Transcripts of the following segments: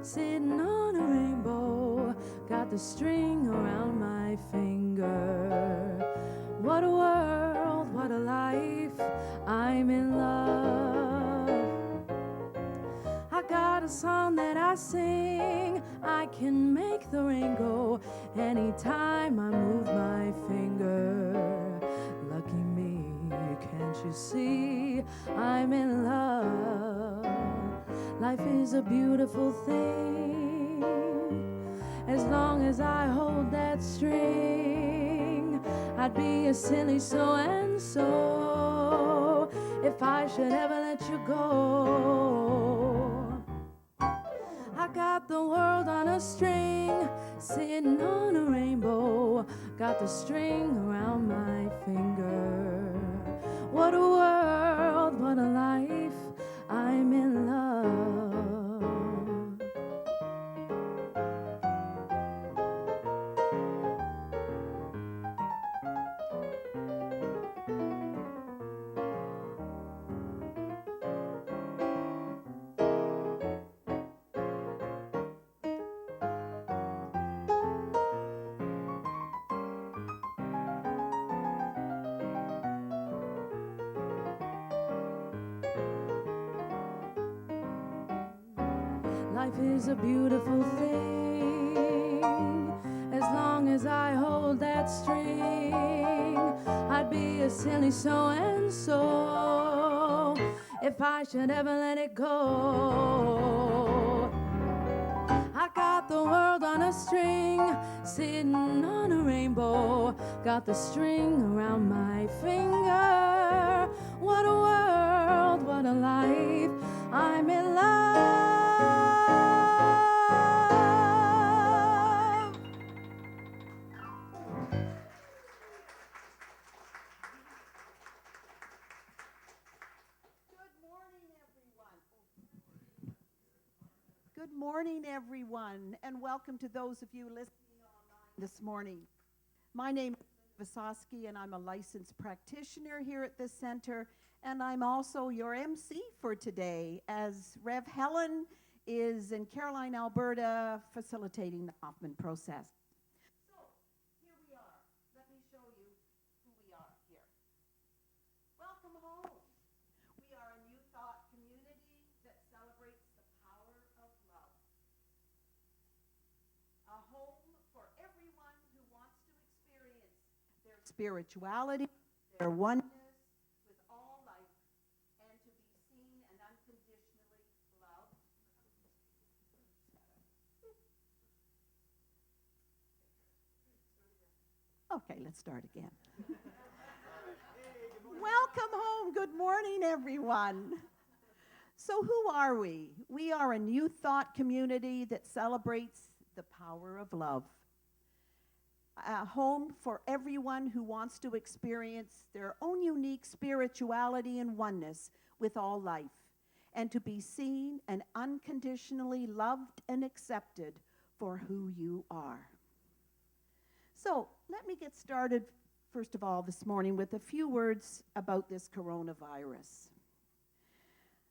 sitting on a rainbow, got the string around my finger. What a world, what a life, I'm in love. I got a song that I sing, I can make the rain go anytime I move my finger. Lucky me, can't you see, I'm in love. Life is a beautiful thing, as long as I hold that string. I'd be a silly so-and-so if I should ever let you go. I got the world on a string, sitting on a rainbow, got the string around my finger. What a world, what a life, I'm in love. Life is a beautiful thing, as long as I hold that string. I'd be a silly so-and-so if I should ever let it go. I got the world on a string, sitting on a rainbow, got the string around my finger. What a world, what a life, I'm in love. Good morning, everyone, and welcome to those of you listening online this morning. My name is Visosky, and I'm a licensed practitioner here at this center, and I'm also your MC for today, as Rev Helen is in Caroline, Alberta, facilitating the Hoffman process. So, here we are. Let me show you who we are here. Welcome home. We are a new thought community that celebrates the power of love. A home for everyone who wants to experience their spirituality, their oneness with all life, and to be seen and unconditionally loved. Okay, let's start again. Welcome home. Good morning, everyone. So who are we? We are a new thought community that celebrates the power of love. A home for everyone who wants to experience their own unique spirituality and oneness with all life, and to be seen and unconditionally loved and accepted for who you are. So let me get started, first of all, this morning with a few words about this coronavirus.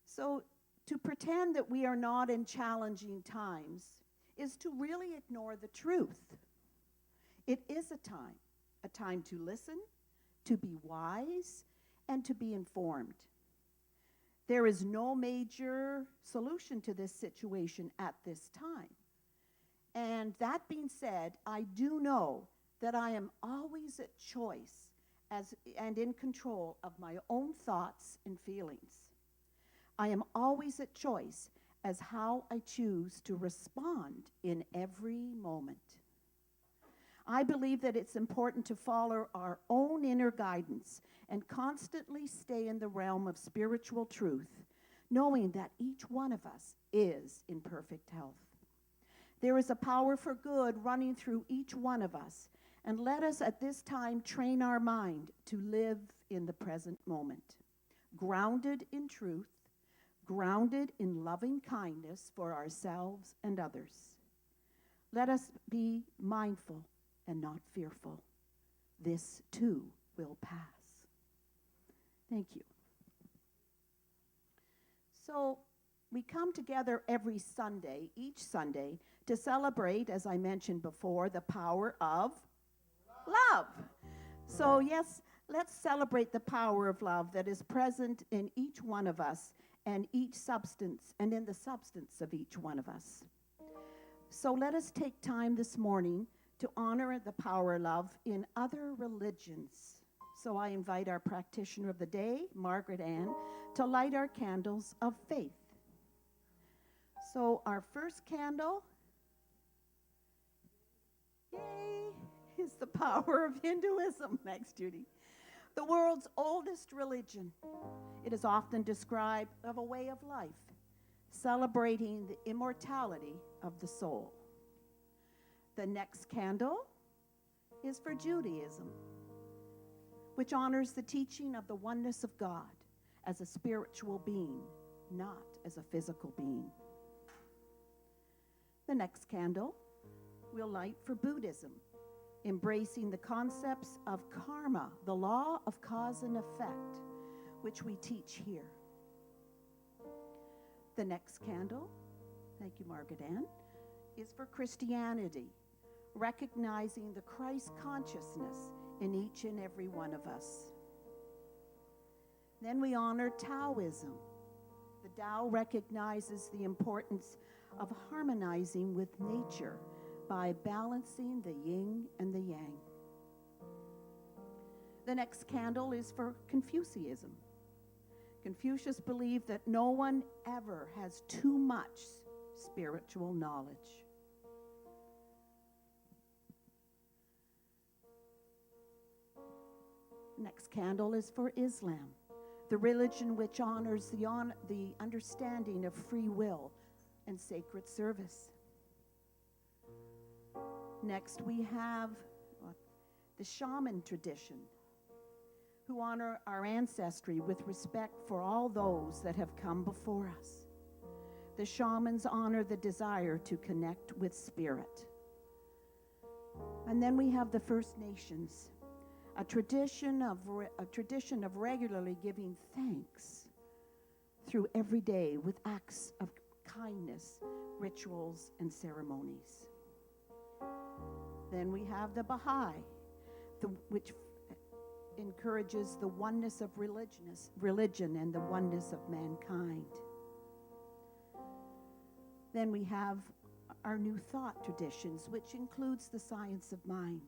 So to pretend that we are not in challenging times is to really ignore the truth. It is a time to listen, to be wise, and to be informed. There is no major solution to this situation at this time. And that being said, I do know that I am always at choice and in control of my own thoughts and feelings. I am always at choice as how I choose to respond in every moment. I believe that it's important to follow our own inner guidance and constantly stay in the realm of spiritual truth, knowing that each one of us is in perfect health. There is a power for good running through each one of us, and let us at this time train our mind to live in the present moment, grounded in truth, grounded in loving kindness for ourselves and others. Let us be mindful and not fearful. This too will pass. Thank you. So we come together every Sunday, each Sunday, to celebrate, as I mentioned before, the power of love. So, yes, let's celebrate the power of love that is present in each one of us and each substance and in the substance of each one of us. So let us take time this morning to honor the power of love in other religions. So I invite our practitioner of the day, Margaret Ann, to light our candles of faith. So our first candle, yay, is the power of Hinduism. Thanks, Judy. The world's oldest religion. It is often described of a way of life, celebrating the immortality of the soul. The next candle is for Judaism, which honors the teaching of the oneness of God as a spiritual being, not as a physical being. The next candle we'll light for Buddhism, embracing the concepts of karma, the law of cause and effect, which we teach here. The next candle, thank you, Margaret Ann, is for Christianity, recognizing the Christ consciousness in each and every one of us. Then we honor Taoism. The Tao recognizes the importance of harmonizing with nature by balancing the yin and the yang. The next candle is for Confucianism. Confucius believed that no one ever has too much spiritual knowledge. Next candle is for Islam, the religion which honors the understanding of free will and sacred service. Next, we have the shaman tradition, who honor our ancestry with respect for all those that have come before us. The shamans honor the desire to connect with spirit. And then we have the First Nations, a tradition of regularly giving thanks through every day with acts of kindness, rituals, and ceremonies. Then we have the Baha'i, which encourages the oneness of religion and the oneness of mankind. Then we have our New Thought traditions, which includes the science of mind,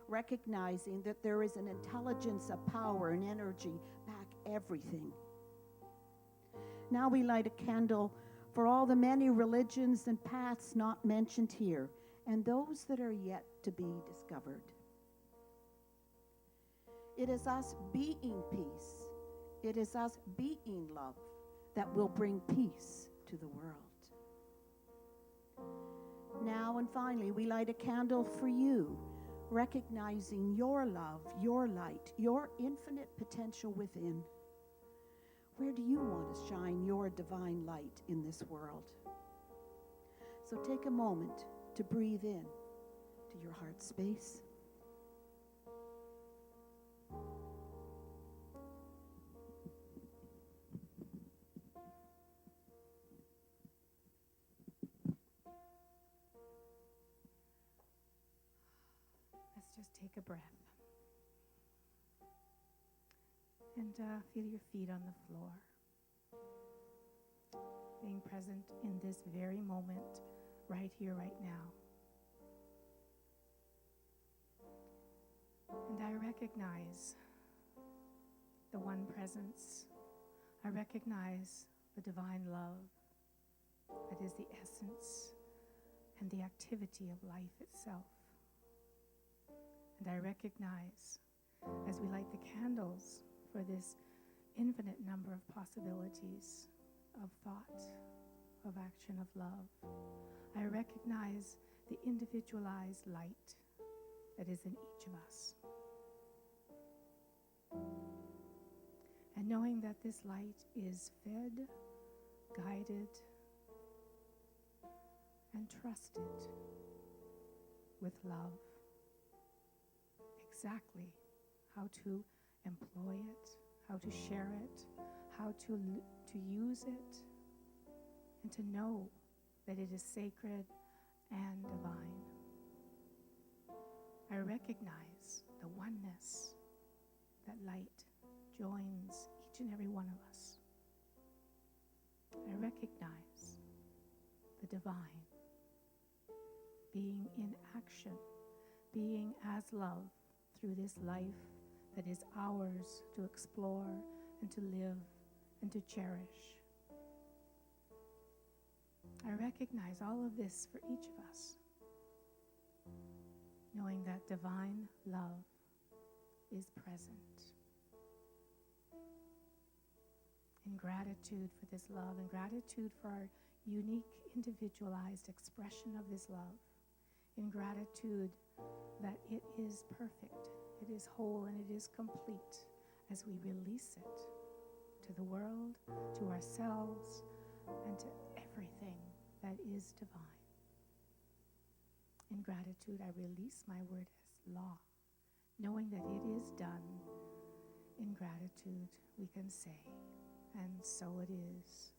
recognizing that there is an intelligence, a power, an energy back everything. Now we light a candle for all the many religions and paths not mentioned here, and those that are yet to be discovered. It is us being peace, it is us being love that will bring peace to the world. Now and finally, we light a candle for you, recognizing your love, your light, your infinite potential within. Where do you want to shine your divine light in this world? So take a moment to breathe in to your heart space. Let's just take a breath. And feel your feet on the floor. Being present in this very moment, right here, right now. And I recognize the one presence. I recognize the divine love that is the essence and the activity of life itself. And I recognize, as we light the candles for this infinite number of possibilities of thought, of action, of love, I recognize the individualized light that is in each of us. And knowing that this light is fed, guided, and trusted with love, exactly how to employ it, how to share it, how to use it, and to know that it is sacred and divine. I recognize the oneness that light joins each and every one of us. I recognize the divine being in action, being as love through this life that is ours to explore and to live and to cherish. I recognize all of this for each of us, knowing that divine love is present. In gratitude for this love, and gratitude for our unique, individualized expression of this love, in gratitude that it is perfect, it is whole, and it is complete as we release it to the world, to ourselves, and to everything that is divine. In gratitude, I release my word as law, knowing that it is done. In gratitude, we can say, and so it is.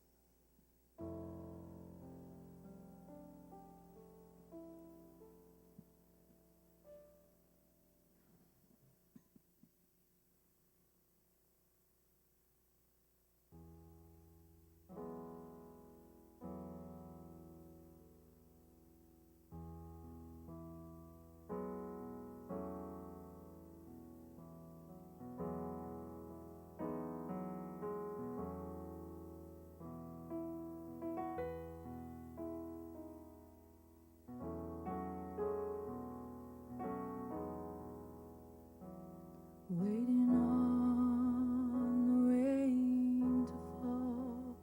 Waiting on the rain to fall,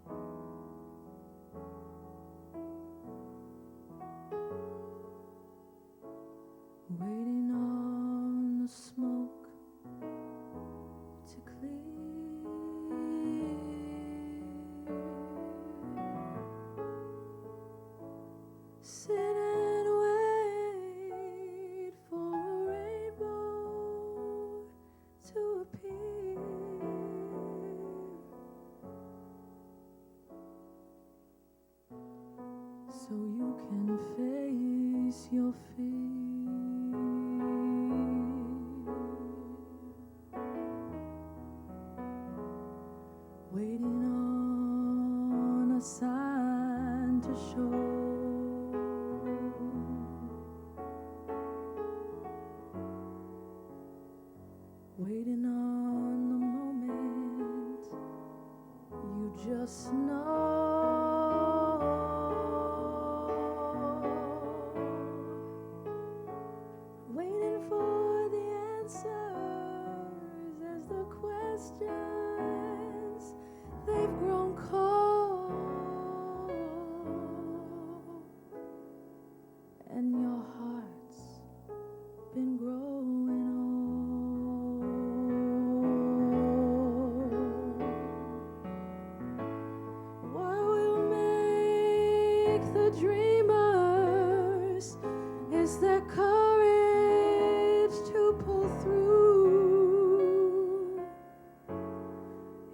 waiting on the smoke to clear, sit and wait for a rainbow to appear, so you can face your fear. Waiting on a sign to show, waiting on the moment you just know. Waiting for the answers as the questions, they've grown cold, and your heart's been growing old. What will make the dreamers is their courage to pull through.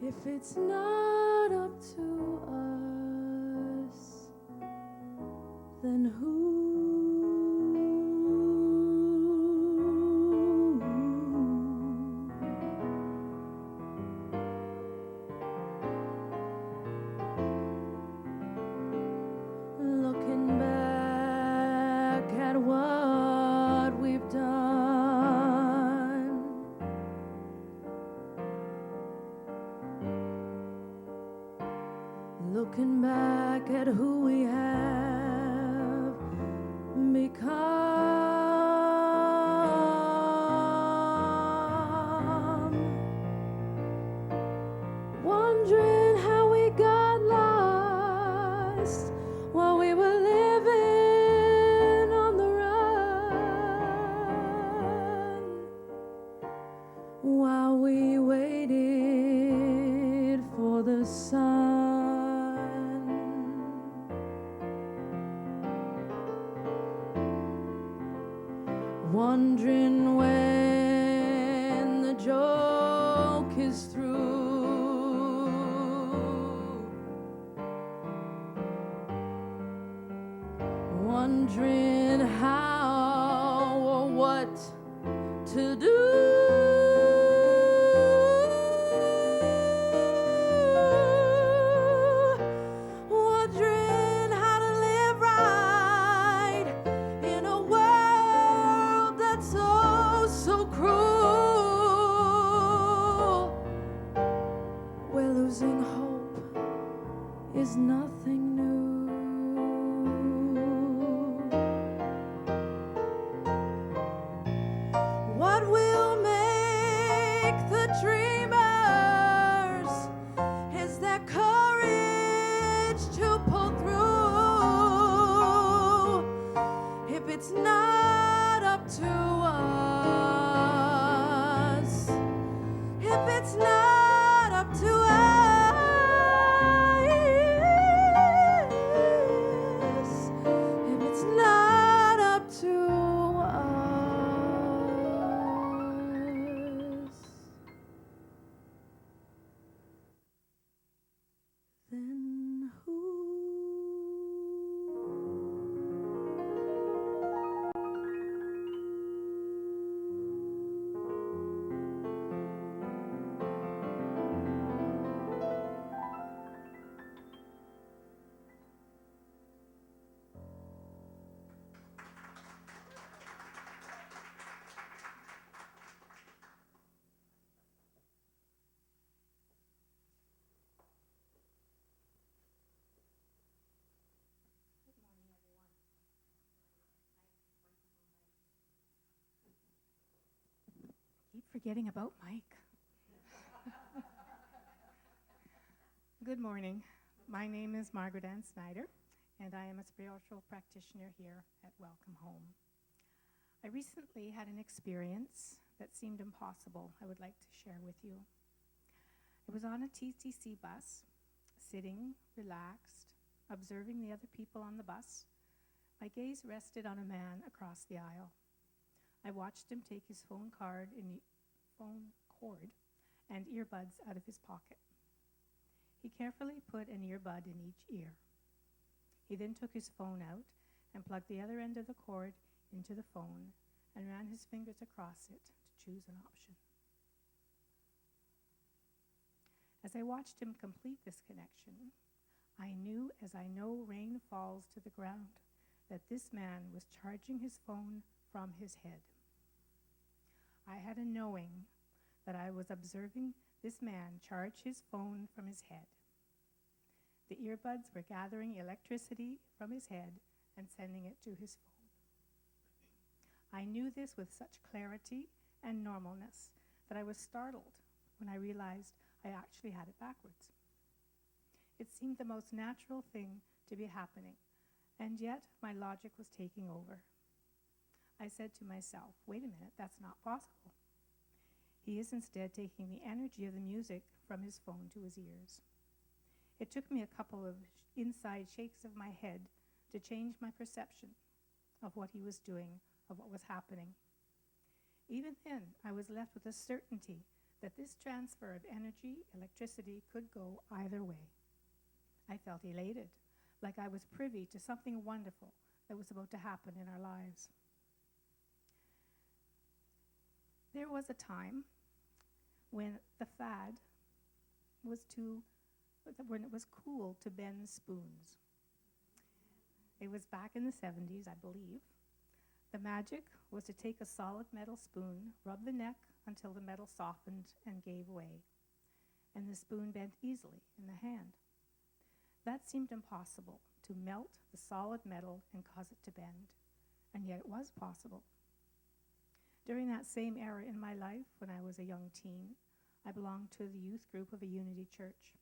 If it's not up to us, then who? Looking back at what we've done, looking back at who we have become, wondering how we got lost while we were living on the run, while we waited for the sun. Wondering when the joke is through, wondering how or what to do. Wondering how to live right in a world that's so cruel, where losing hope is nothing new. What will make the dreamers is their courage to pull through. If it's not up to us, if it's not up to us, if it's not up to us, then who? Keep forgetting about Mike. Good morning. My name is Margaret Ann Snyder, and I am a spiritual practitioner here at Welcome Home. I recently had an experience that seemed impossible I would like to share with you. I was on a TTC bus, sitting, relaxed, observing the other people on the bus. My gaze rested on a man across the aisle. I watched him take his phone cord and earbuds out of his pocket. He carefully put an earbud in each ear. He then took his phone out and plugged the other end of the cord into the phone and ran his fingers across it to choose an option. As I watched him complete this connection, I knew, as I know rain falls to the ground, that this man was charging his phone from his head. I had a knowing that I was observing this man charge his phone from his head. The earbuds were gathering electricity from his head and sending it to his phone. I knew this with such clarity and normalness that I was startled when I realized I actually had it backwards. It seemed the most natural thing to be happening, and yet my logic was taking over. I said to myself, wait a minute, that's not possible. He is instead taking the energy of the music from his phone to his ears. It took me a couple of inside shakes of my head to change my perception of what he was doing, of what was happening. Even then, I was left with a certainty that this transfer of energy, electricity, could go either way. I felt elated, like I was privy to something wonderful that was about to happen in our lives. There was a time when the fad was when it was cool to bend spoons. It was back in the 70s, I believe. The magic was to take a solid metal spoon, rub the neck until the metal softened and gave way, and the spoon bent easily in the hand. That seemed impossible, to melt the solid metal and cause it to bend, and yet it was possible. During that same era in my life, when I was a young teen, I belonged to the youth group of a Unity church.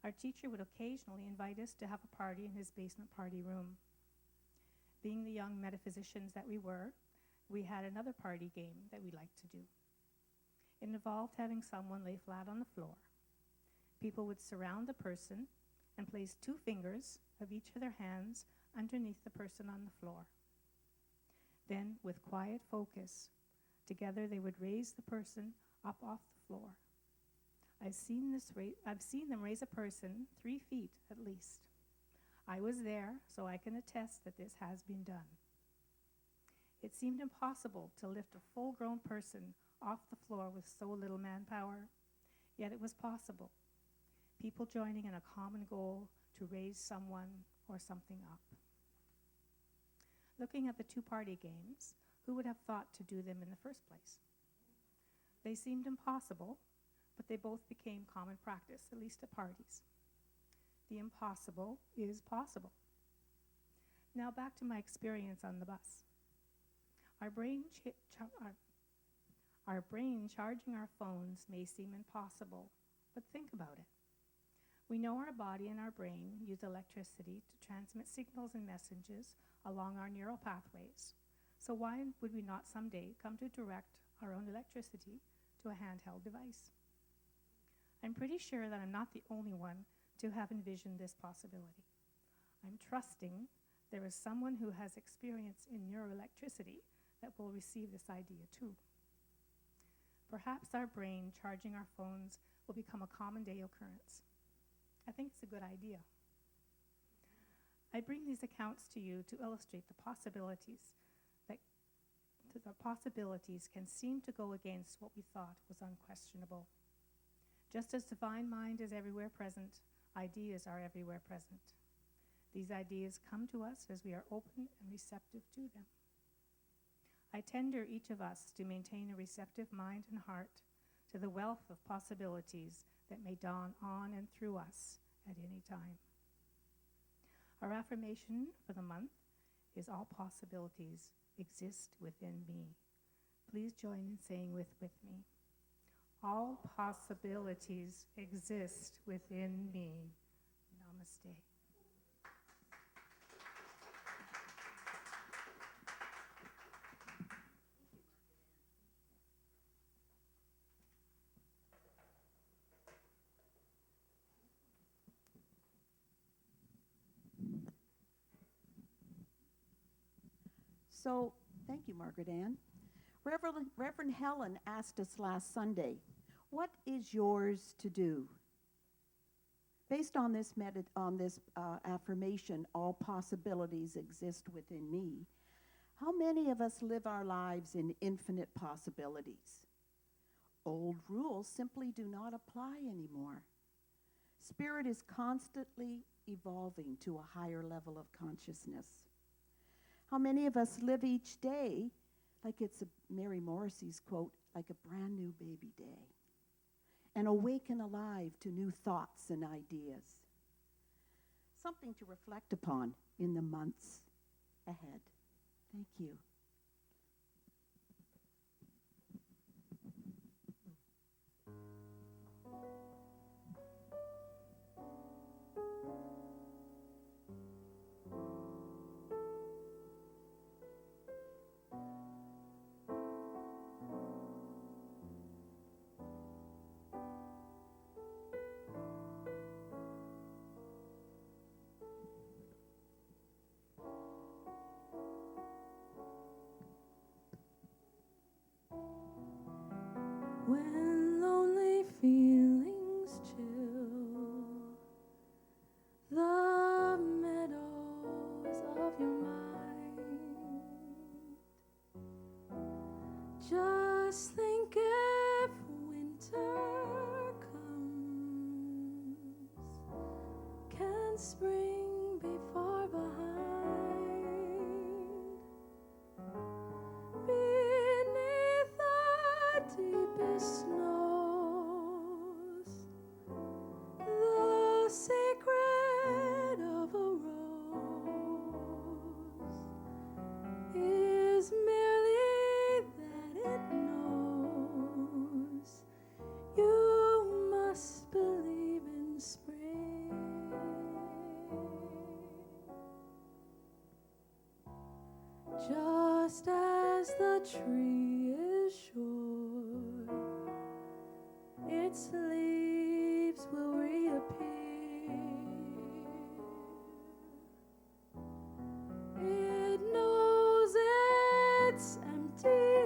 Our teacher would occasionally invite us to have a party in his basement party room. Being the young metaphysicians that we were, we had another party game that we liked to do. It involved having someone lay flat on the floor. People would surround the person and place 2 fingers of each of their hands underneath the person on the floor. Then, with quiet focus, together they would raise the person up off the floor. I've seen them raise a person 3 feet at least. I was there, so I can attest that this has been done. It seemed impossible to lift a full-grown person off the floor with so little manpower, yet it was possible. People joining in a common goal to raise someone or something up. Looking at the two party games, who would have thought to do them in the first place? They seemed impossible, but they both became common practice, at least at parties. The impossible is possible. Now back to my experience on the bus. Our brain charging our phones may seem impossible, but think about it. We know our body and our brain use electricity to transmit signals and messages along our neural pathways. So why would we not someday come to direct our own electricity to a handheld device? I'm pretty sure that I'm not the only one to have envisioned this possibility. I'm trusting there is someone who has experience in neuroelectricity that will receive this idea too. Perhaps our brain charging our phones will become a common day occurrence. I think it's a good idea. I bring these accounts to you to illustrate the possibilities can seem to go against what we thought was unquestionable. Just as divine mind is everywhere present, ideas are everywhere present. These ideas come to us as we are open and receptive to them. I tender each of us to maintain a receptive mind and heart to the wealth of possibilities that may dawn on and through us at any time. Our affirmation for the month is all possibilities exist within me. Please join in saying with me. All possibilities exist within me. Namaste. So, thank you, Margaret Ann. Reverend Helen asked us last Sunday, what is yours to do? Based on this affirmation, all possibilities exist within me, how many of us live our lives in infinite possibilities? Old rules simply do not apply anymore. Spirit is constantly evolving to a higher level of consciousness. How many of us live each day like it's Mary Morrissey's quote, like a brand new baby day, and awaken alive to new thoughts and ideas? Something to reflect upon in the months ahead. Thank you. When lonely feelings chill the meadows of your mind, just think if winter comes, can spring be far behind? Beneath the deepest snows, the secret of a rose is merely that it knows you must believe in spring. Just as the tree is sure, its leaves will reappear. It knows its emptiness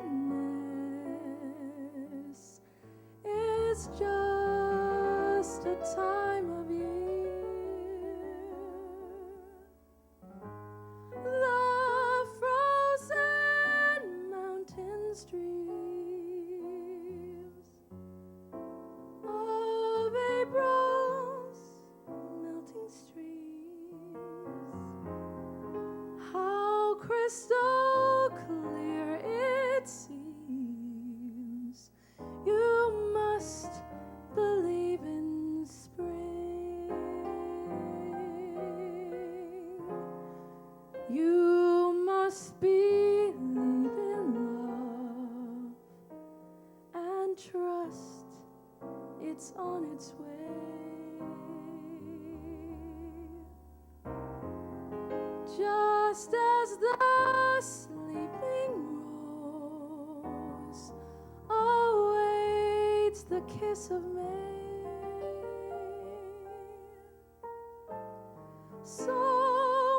is just a time of year. it's on its way. Just as the sleeping rose awaits the kiss of May, so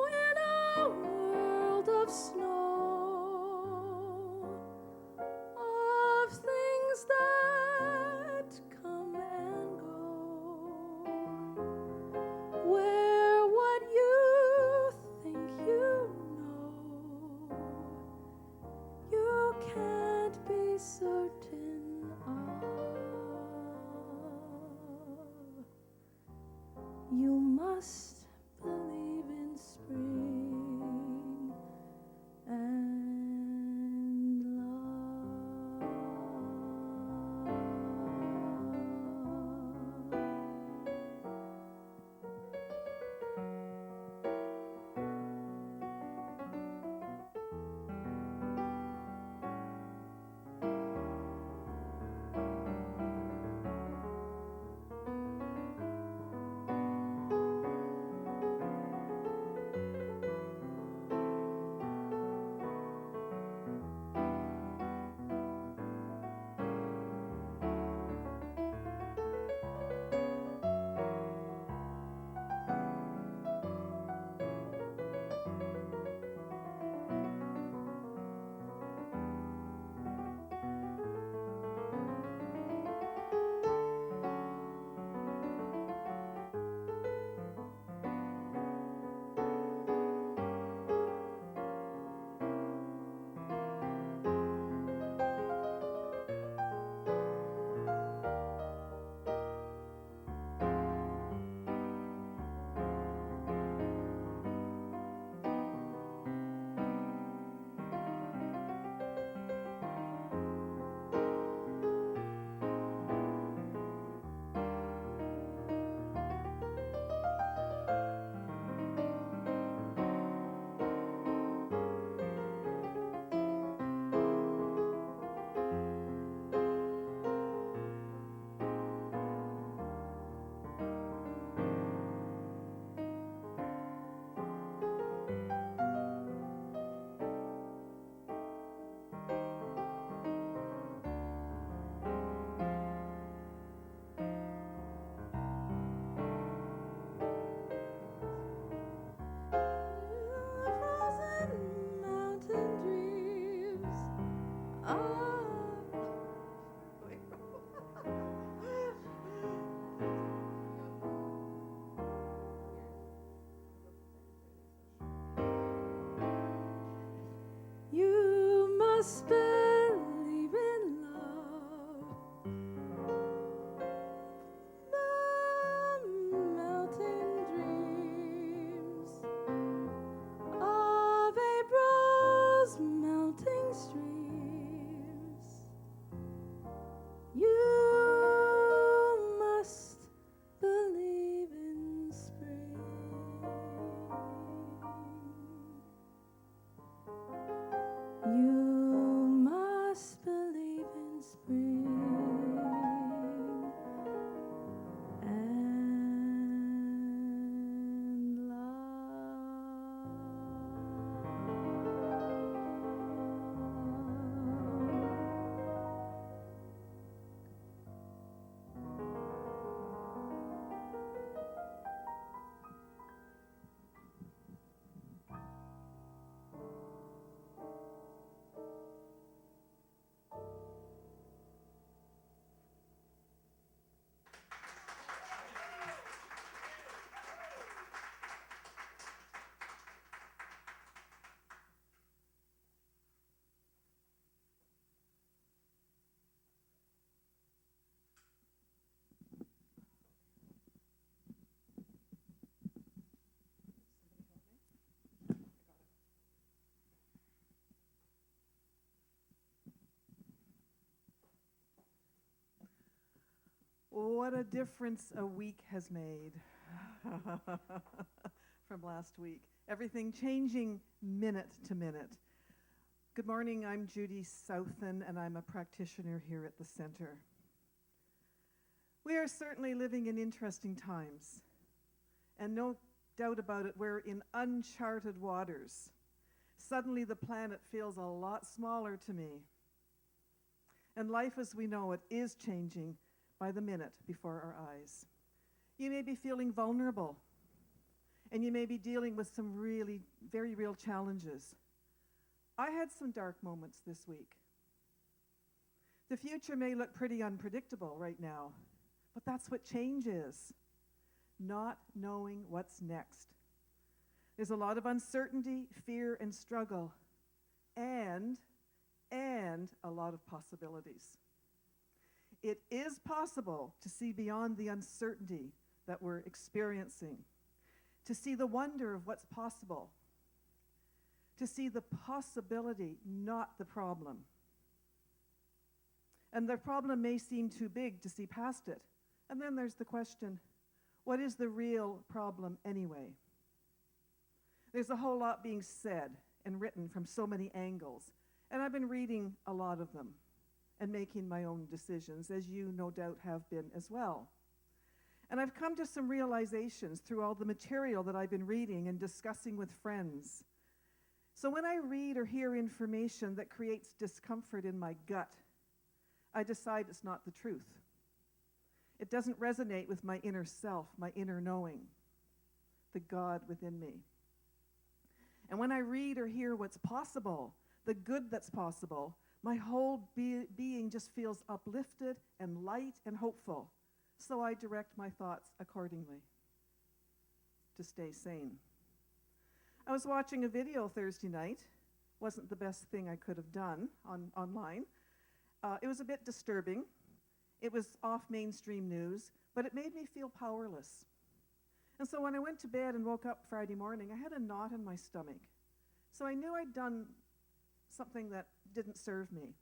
in a world of snow, of things that come and go, where what you think you know, you can't be certain of. You must believe in spring and love. You must believe in love, the melting dreams of April's melting streams. You must believe in spring. You must believe in spring and love. What a difference a week has made from last week. Everything changing minute to minute. Good morning, I'm Judy Southen, and I'm a practitioner here at the center. We are certainly living in interesting times, and no doubt about it, we're in uncharted waters. Suddenly the planet feels a lot smaller to me. And life as we know it is changing by the minute before our eyes. You may be feeling vulnerable, and you may be dealing with some really very real challenges. I had some dark moments this week. The future may look pretty unpredictable right now, but that's what change is. Not knowing what's next. There's a lot of uncertainty, fear, and struggle, and a lot of possibilities. It is possible to see beyond the uncertainty that we're experiencing, to see the wonder of what's possible, to see the possibility, not the problem. And the problem may seem too big to see past it. And then there's the question, what is the real problem anyway? There's a whole lot being said and written from so many angles, and I've been reading a lot of them and making my own decisions, as you no doubt have been as well. And I've come to some realizations through all the material that I've been reading and discussing with friends. So when I read or hear information that creates discomfort in my gut, I decide it's not the truth. It doesn't resonate with my inner self, my inner knowing, the God within me. And when I read or hear what's possible, the good that's possible, my whole being just feels uplifted and light and hopeful. So I direct my thoughts accordingly to stay sane. I was watching a video Thursday night. Wasn't the best thing I could have done online. It was a bit disturbing. It was off mainstream news, but it made me feel powerless. And so when I went to bed and woke up Friday morning, I had a knot in my stomach. So I knew I'd done something that didn't serve me.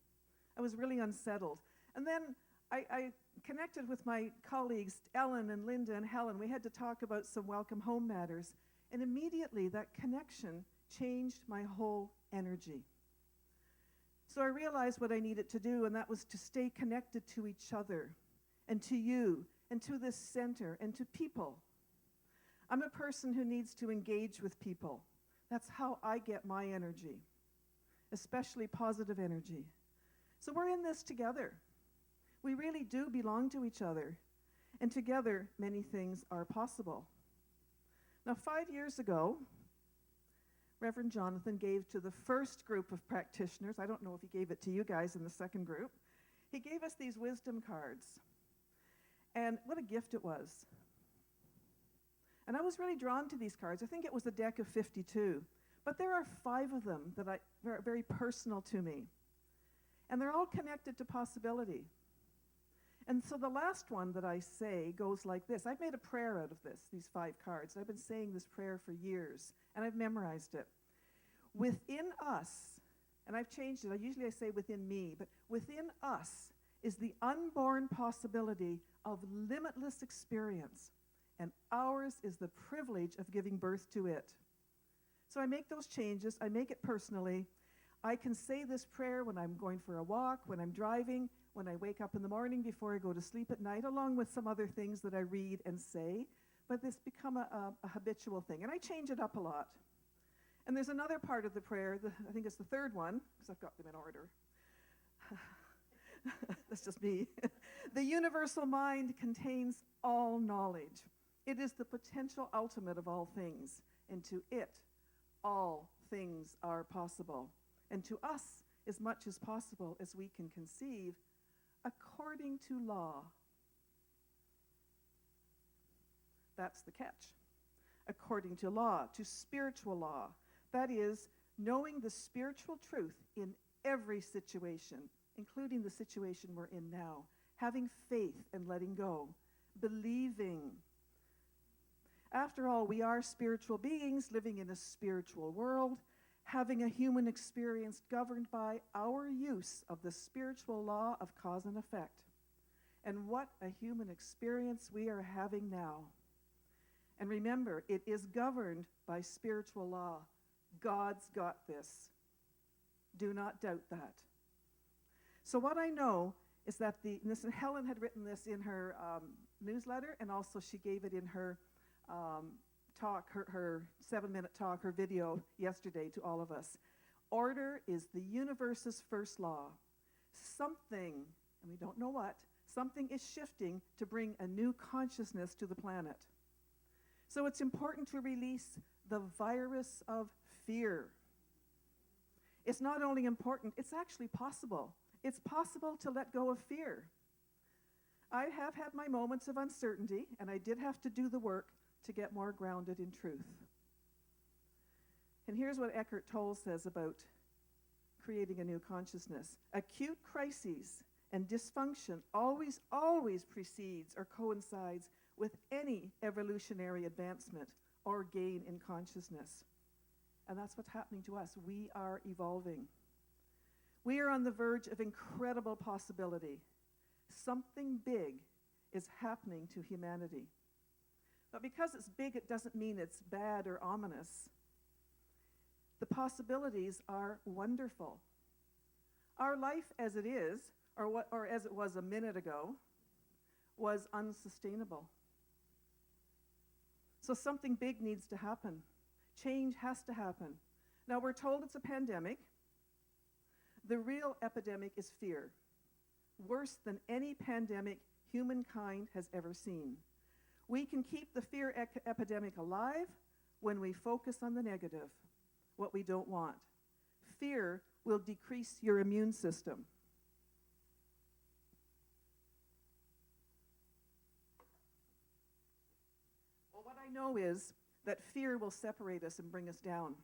I was really unsettled. And then I connected with my colleagues, Ellen and Linda and Helen. We had to talk about some welcome home matters. And immediately that connection changed my whole energy. So I realized what I needed to do, and that was to stay connected to each other and to you and to this center and to people. I'm a person who needs to engage with people. That's how I get my energy, especially positive energy. So we're in this together. We really do belong to each other, and together many things are possible. Now, 5 years ago, Reverend Jonathan gave to the first group of practitioners, I don't know if he gave it to you guys in the second group, he gave us these wisdom cards. And what a gift it was. And I was really drawn to these cards. I think it was a deck of 52. But there are 5 of them that are very personal to me. And they're all connected to possibility. And so the last one that I say goes like this. I've made a prayer out of these 5 cards. I've been saying this prayer for years, and I've memorized it. Within us, and I've changed it. Usually I say within me, but within us is the unborn possibility of limitless experience, and ours is the privilege of giving birth to it. So I make those changes. I make it personally. I can say this prayer when I'm going for a walk, when I'm driving, when I wake up in the morning, before I go to sleep at night, along with some other things that I read and say. But this become a habitual thing. And I change it up a lot. And there's another part of the prayer, I think it's the third one, because I've got them in order. That's just me. The universal mind contains all knowledge. It is the potential ultimate of all things. And to it, all things are possible. And to us, as much as possible as we can conceive, according to law. That's the catch. According to law, to spiritual law. That is, knowing the spiritual truth in every situation, including the situation we're in now. Having faith and letting go. Believing. After all, we are spiritual beings living in a spiritual world, having a human experience governed by our use of the spiritual law of cause and effect. And what a human experience we are having now. And remember, it is governed by spiritual law. God's got this. Do not doubt that. So what I know is that Helen had written this in her newsletter, and also she gave it in her talk, her 7-minute talk, her video yesterday to all of us. Order is the universe's first law. Something, and we don't know what, something is shifting to bring a new consciousness to the planet. So it's important to release the virus of fear. It's not only important, it's actually possible. It's possible to let go of fear. I have had my moments of uncertainty, and I did have to do the work to get more grounded in truth. And here's what Eckhart Tolle says about creating a new consciousness. Acute crises and dysfunction always precedes or coincides with any evolutionary advancement or gain in consciousness. And that's what's happening to us. We are evolving. We are on the verge of incredible possibility. Something big is happening to humanity. But because it's big, it doesn't mean it's bad or ominous. The possibilities are wonderful. Our life as it is, or as it was a minute ago, was unsustainable. So something big needs to happen. Change has to happen. Now, we're told it's a pandemic. The real epidemic is fear, worse than any pandemic humankind has ever seen. We can keep the fear epidemic alive when we focus on the negative, what we don't want. Fear will decrease your immune system. Well, what I know is that fear will separate us and bring us down.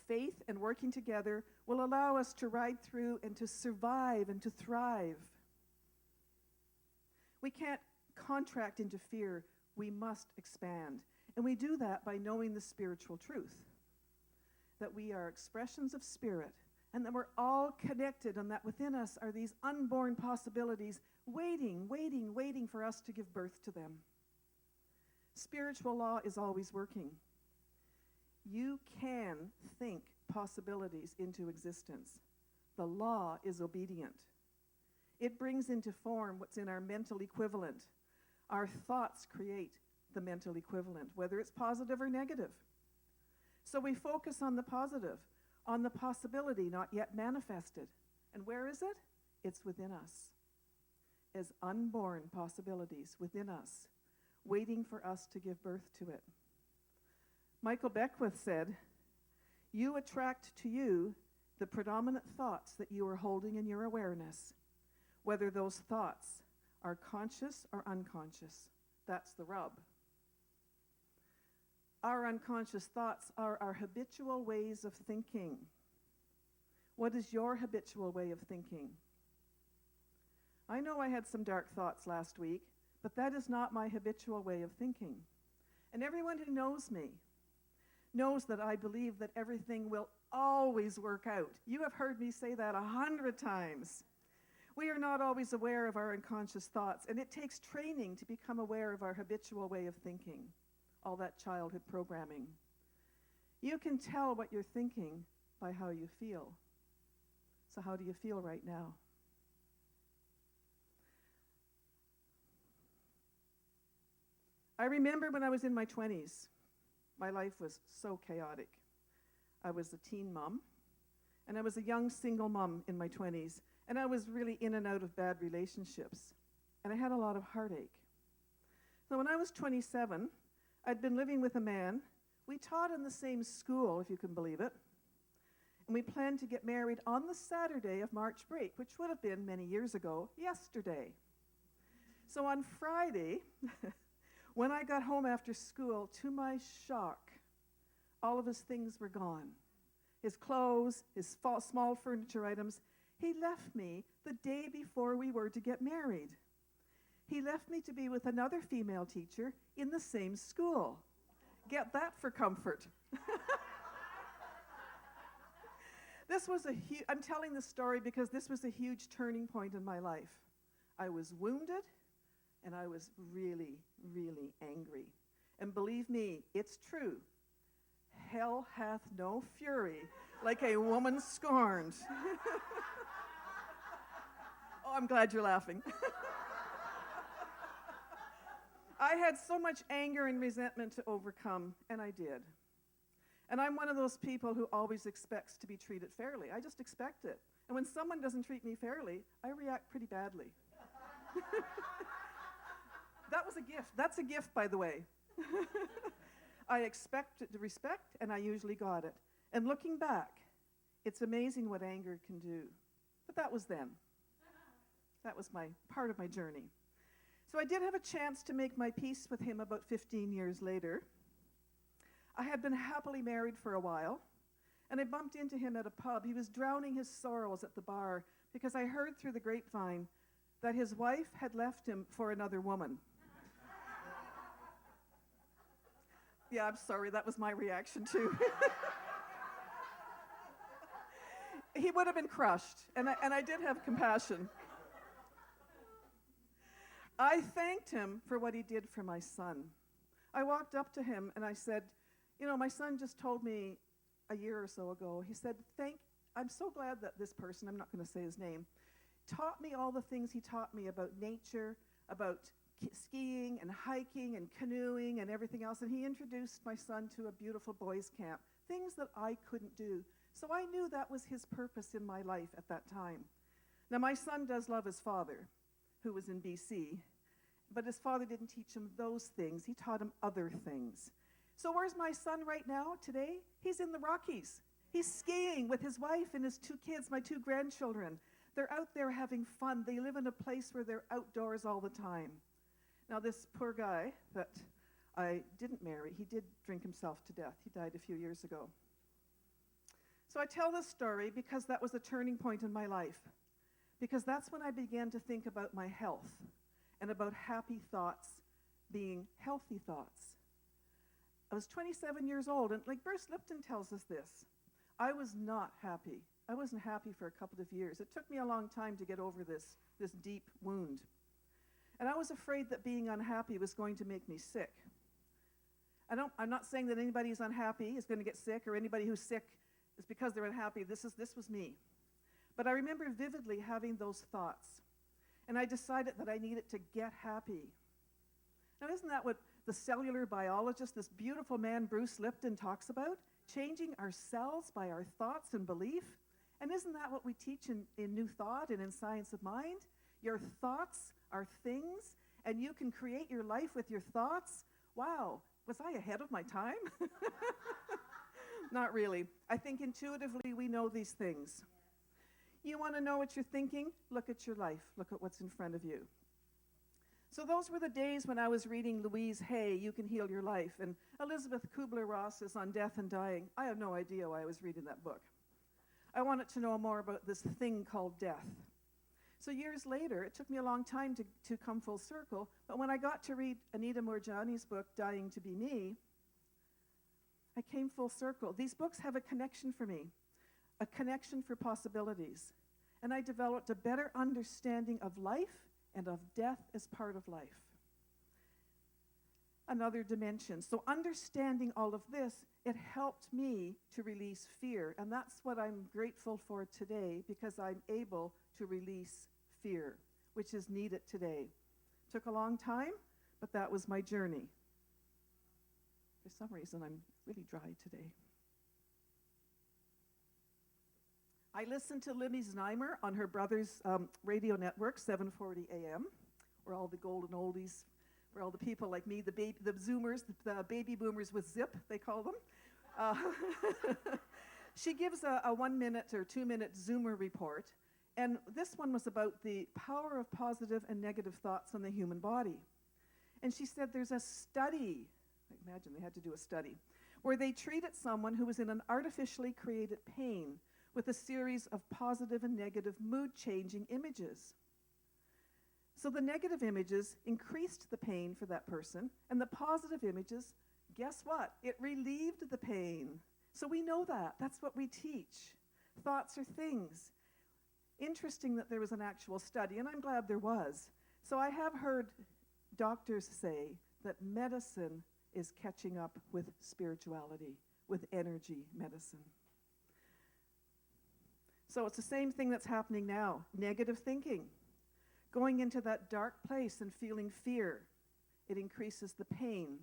Faith and working together will allow us to ride through and to survive and to thrive. We can't contract into fear. We must expand. And we do that by knowing the spiritual truth, that we are expressions of spirit, and that we're all connected, and that within us are these unborn possibilities waiting for us to give birth to them. Spiritual law is always working. You can think possibilities into existence. The law is obedient. It brings into form what's in our mental equivalent. Our thoughts create the mental equivalent, whether it's positive or negative. So we focus on the positive, on the possibility not yet manifested. And where is it? It's within us, as unborn possibilities within us, waiting for us to give birth to it. Michael Beckwith said, "You attract to you the predominant thoughts that you are holding in your awareness, whether those thoughts are conscious or unconscious." That's the rub. Our unconscious thoughts are our habitual ways of thinking. What is your habitual way of thinking? I know I had some dark thoughts last week, but that is not my habitual way of thinking. And everyone who knows me knows that I believe that everything will always work out. You have heard me say that 100 times. We are not always aware of our unconscious thoughts, and it takes training to become aware of our habitual way of thinking, all that childhood programming. You can tell what you're thinking by how you feel. So how do you feel right now? I remember when I was in my 20s, my life was so chaotic. I was a teen mom, and I was a young single mom in my 20s, and I was really in and out of bad relationships, and I had a lot of heartache. So when I was 27, I'd been living with a man. We taught in the same school, if you can believe it, and we planned to get married on the Saturday of March break, which would have been many years ago, yesterday. So on Friday, when I got home after school, to my shock, all of his things were gone. His clothes, his small furniture items. He left me the day before we were to get married. He left me to be with another female teacher in the same school. Get that for comfort. I'm telling this story because this was a huge turning point in my life. I was wounded, and I was really, really angry. And believe me, it's true. Hell hath no fury like a woman scorned. Oh, I'm glad you're laughing. I had so much anger and resentment to overcome, and I did. And I'm one of those people who always expects to be treated fairly. I just expect it. And when someone doesn't treat me fairly, I react pretty badly. That was a gift. That's a gift, by the way. I expected the respect, and I usually got it. And looking back, it's amazing what anger can do. But that was then. That was my part of my journey. So I did have a chance to make my peace with him about 15 years later. I had been happily married for a while, and I bumped into him at a pub. He was drowning his sorrows at the bar because I heard through the grapevine that his wife had left him for another woman. Yeah, I'm sorry, that was my reaction too. He would have been crushed, and I did have compassion. I thanked him for what he did for my son. I walked up to him and I said, you know, my son just told me a year or so ago, he said, I'm so glad that this person, I'm not going to say his name, taught me all the things he taught me about nature, about skiing and hiking and canoeing and everything else. And he introduced my son to a beautiful boys' camp, things that I couldn't do. So I knew that was his purpose in my life at that time. Now, my son does love his father, who was in BC, but his father didn't teach him those things. He taught him other things. So where's my son right now, today? He's in the Rockies. He's skiing with his wife and his 2 kids, my 2 grandchildren. They're out there having fun. They live in a place where they're outdoors all the time. Now, this poor guy that I didn't marry, he did drink himself to death. He died a few years ago. So I tell this story because that was a turning point in my life. Because that's when I began to think about my health and about happy thoughts being healthy thoughts. I was 27 years old, and like Bruce Lipton tells us this, I was not happy. I wasn't happy for a couple of years. It took me a long time to get over this deep wound. And I was afraid that being unhappy was going to make me sick. I'm not saying that anybody who's unhappy is going to get sick, or anybody who's sick is because they're unhappy. This was me. But I remember vividly having those thoughts. And I decided that I needed to get happy. Now, isn't that what the cellular biologist, this beautiful man, Bruce Lipton, talks about? Changing our cells by our thoughts and belief? And isn't that what we teach in New Thought and in Science of Mind? Your thoughts are things, and you can create your life with your thoughts. Wow, was I ahead of my time? Not really. I think intuitively we know these things. You want to know what you're thinking? Look at your life. Look at what's in front of you. So those were the days when I was reading Louise Hay, You Can Heal Your Life, and Elizabeth Kubler-Ross is on Death and Dying. I have no idea why I was reading that book. I wanted to know more about this thing called death. So years later, it took me a long time to come full circle, but when I got to read Anita Moorjani's book, Dying to Be Me, I came full circle. These books have a connection for me, a connection for possibilities. And I developed a better understanding of life and of death as part of life. Another dimension. So understanding all of this, it helped me to release fear. And that's what I'm grateful for today, because I'm able to release fear, which is needed today. Took a long time, but that was my journey. For some reason, I'm really dry today. I listened to Libby Znaimer on her brother's radio network, 740 AM, where all the golden oldies, where all the people like me, the Zoomers, the baby boomers with zip, they call them. She gives a 1 minute or 2 minute Zoomer report, and this one was about the power of positive and negative thoughts on the human body. And she said there's a study, I imagine they had to do a study, where they treated someone who was in an artificially created pain with a series of positive and negative mood-changing images. So the negative images increased the pain for that person, and the positive images, guess what? It relieved the pain. So we know that. That's what we teach. Thoughts are things. Interesting that there was an actual study, and I'm glad there was. So I have heard doctors say that medicine is catching up with spirituality, with energy medicine. So it's the same thing that's happening now. Negative thinking. Going into that dark place and feeling fear, it increases the pain,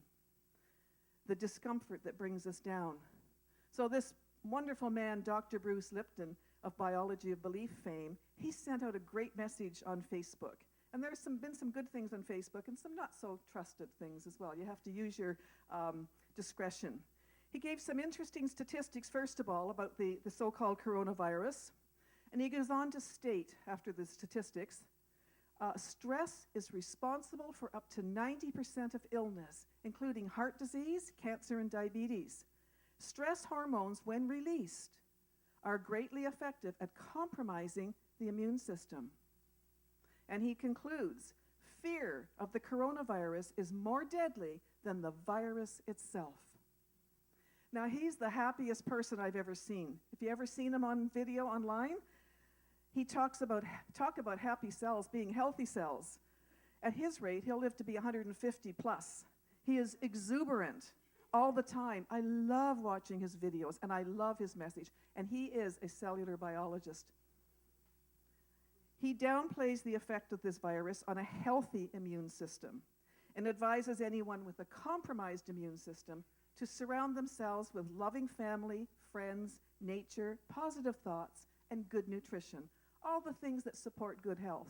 the discomfort that brings us down. So this wonderful man, Dr. Bruce Lipton of Biology of Belief fame, he sent out a great message on Facebook. And there's been some good things on Facebook and some not so trusted things as well. You have to use your discretion. He gave some interesting statistics, first of all, about the so-called coronavirus. And he goes on to state, after the statistics, stress is responsible for up to 90% of illness, including heart disease, cancer, and diabetes. Stress hormones, when released, are greatly effective at compromising the immune system. And he concludes, fear of the coronavirus is more deadly than the virus itself. Now, he's the happiest person I've ever seen. If you ever seen him on video online, he talk about happy cells being healthy cells. At his rate, he'll live to be 150 plus. He is exuberant all the time. I love watching his videos, and I love his message. And he is a cellular biologist. He downplays the effect of this virus on a healthy immune system and advises anyone with a compromised immune system to surround themselves with loving family, friends, nature, positive thoughts, and good nutrition. All the things that support good health.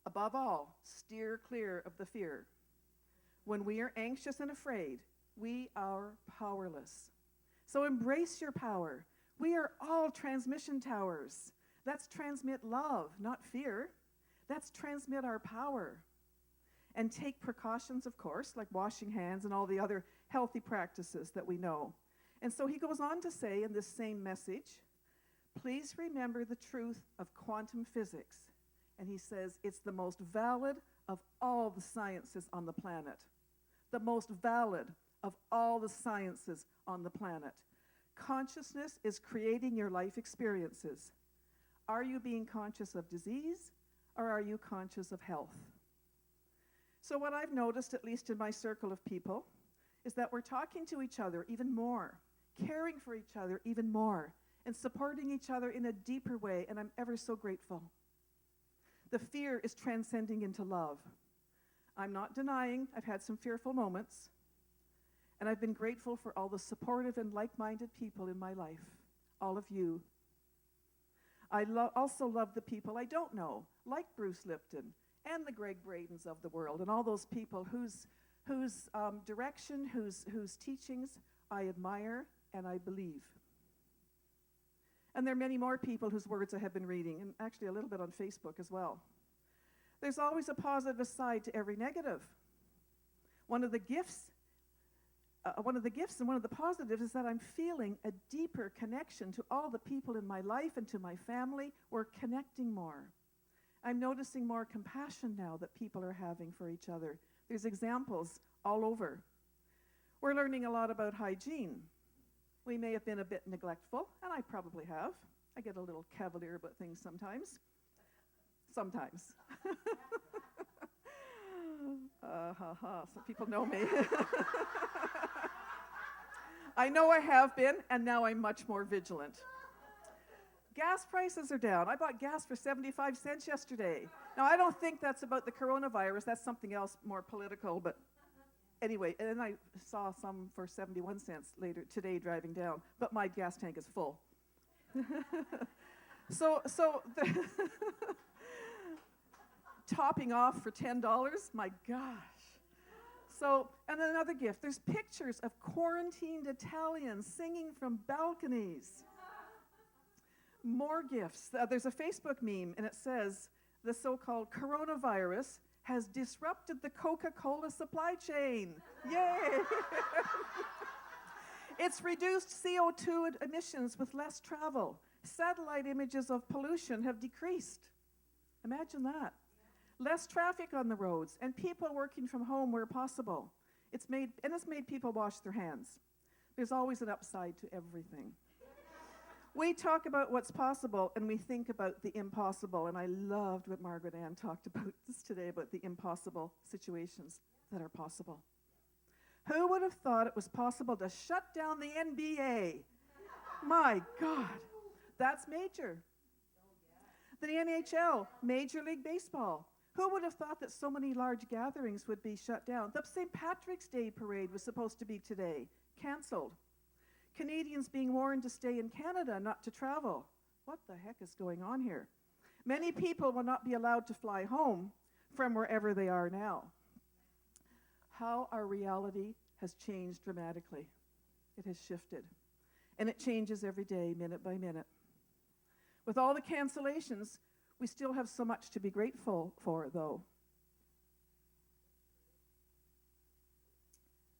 Above all, steer clear of the fear. When we are anxious and afraid, we are powerless. So embrace your power. We are all transmission towers. Let's transmit love, not fear. Let's transmit our power. And take precautions, of course, like washing hands and all the other healthy practices that we know. And so he goes on to say in this same message, please remember the truth of quantum physics. And he says it's the most valid of all the sciences on the planet. The most valid of all the sciences on the planet. Consciousness is creating your life experiences. Are you being conscious of disease, or are you conscious of health? So what I've noticed, at least in my circle of people, is that we're talking to each other even more, caring for each other even more, and supporting each other in a deeper way, and I'm ever so grateful. The fear is transcending into love. I'm not denying I've had some fearful moments, and I've been grateful for all the supportive and like-minded people in my life, all of you. I also love the people I don't know, like Bruce Lipton and the Greg Bradens of the world, and all those people whose direction, whose teachings I admire and I believe. And there are many more people whose words I have been reading, and actually a little bit on Facebook as well. There's always a positive side to every negative. One of the gifts and one of the positives is that I'm feeling a deeper connection to all the people in my life and to my family. We're connecting more. I'm noticing more compassion now that people are having for each other. There's examples all over. We're learning a lot about hygiene. We may have been a bit neglectful, and I probably have. I get a little cavalier about things sometimes. Sometimes. Some people know me. I know I have been, and now I'm much more vigilant. Gas prices are down. I bought gas for 75 cents yesterday. Now, I don't think that's about the coronavirus. That's something else more political, but anyway, and then I saw some for 71 cents later today driving down, but my gas tank is full. So topping off for $10, my gosh. So, and another gift, there's pictures of quarantined Italians singing from balconies. More gifts. There's a Facebook meme, and it says, the so-called coronavirus has disrupted the Coca-Cola supply chain. Yay! It's reduced CO2 emissions with less travel. Satellite images of pollution have decreased. Imagine that. Less traffic on the roads, and people working from home where possible. It's made people wash their hands. There's always an upside to everything. We talk about what's possible, and we think about the impossible, and I loved what Margaret Ann talked about this today, about the impossible situations that are possible. Who would have thought it was possible to shut down the NBA? My God, that's major. The NHL, Major League Baseball. Who would have thought that so many large gatherings would be shut down? The St. Patrick's Day parade was supposed to be today, canceled. Canadians being warned to stay in Canada, not to travel. What the heck is going on here? Many people will not be allowed to fly home from wherever they are now. How our reality has changed dramatically. It has shifted. And it changes every day, minute by minute. With all the cancellations, we still have so much to be grateful for, though.